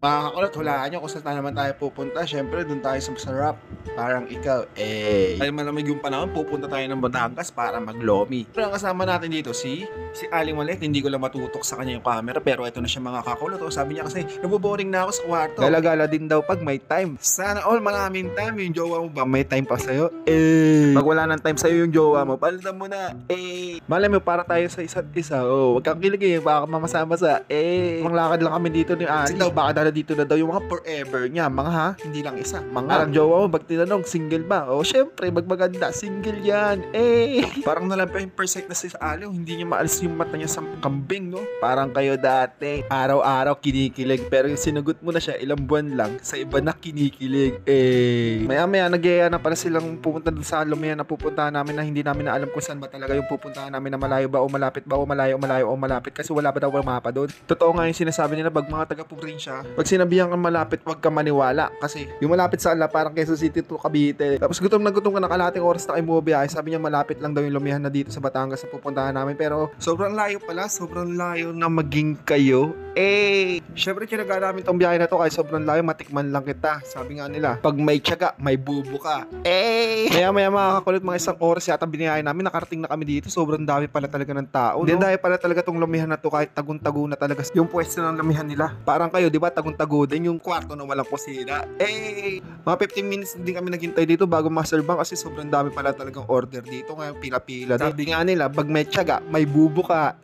Mga kakulot, hulaan nyo kung saan naman tayo pupunta. Siyempre, dun tayo sa masarap. Parang ikaw, ay malamig yung panahon, pupunta tayo ng Batangas para maglomi. Pero ang kasama natin dito, si Aling Maliit. Hindi ko lang matutok sa kanya yung camera, pero ito na siya mga kakulot. O, sabi niya kasi, naboboring na ako sa kwarto. Gala-gala din daw pag may time. Sana all maraming time. Yung jowa mo ba, may time pa sa'yo? Pag wala ng time sa'yo yung jowa mo, palitan mo na. Malay mo, para tayo sa isa't isa. Oh, wag kang kilig baka mamasama sa. Manglakad lang kami dito ni Ali. Kasi daw, baka dala dito na daw yung mga forever niya. Mga ha, hindi lang isa. Mga. Parang jowa mo, pag tinanong, single ba? Oh, syempre, magmaganda, single yan. Parang nalampa yung perfect na si Ali. Hindi niya maalis yung mata niya sa kambing, no? Parang kayo dati, araw-araw kinikilig. Pero yung sinugot mo na siya, ilang buwan lang, sa iba na kinikilig. Maya-maya, nagyaya na para silang pupunta dun sa lumihan na pupuntahan namin na hindi namin na alam kung saan ba talaga yung pupuntahan namin, na malayo ba o malapit ba o malayo o malapit, kasi wala ba daw ang mapa doon. Totoo nga yung sinasabi nila, pag mga taga-probinsya, pag sinabihan kang malapit, wag ka maniwala, kasi yung malapit sa ala parang Quezon City to Cavite. Tapos gutom na kalahating oras na kayo bumabiyahe. Sabi niya malapit lang daw yung lumihan na dito sa Batangas sa pupuntahan namin, pero sobrang layo pala, sobrang layo na maging kayo. Syempre kinaga namin tong biyahe na to, kahit sobrang layo, matikman lang kita. Sabi nga nila, pag may tiyaga, may bubo ka. Maya mga kakulit, mga isang oras yata biniyahe namin, nakarating na kami dito. Sobrang dami pala talaga ng tao, no? Hindi, dahil pala talaga tong lumihan na to, kahit tagun-tago na talaga yung pwesto ng lumihan nila. Parang kayo, di ba, tagun-tago din yung kwarto na walang kusina. Mga 15 minutes din kami naghintay dito bago maserbang, kasi sobrang dami pala talagang order dito. Ngayon pila-pila. Sabi nga nila, pag may tiyaga, may bubo ka.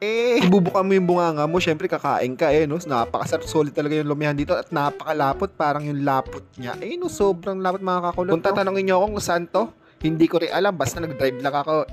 Bubuka mo yung bunganga mo, syempre kakain ka, no? Napakasarap, solid talaga yung lumihan dito at napakalapot, parang yung lapot niya. No, sobrang lapot mga kakulot. Kung tatanungin niyo ako kung saan to, hindi ko rin alam, basta nag-drive lang ako.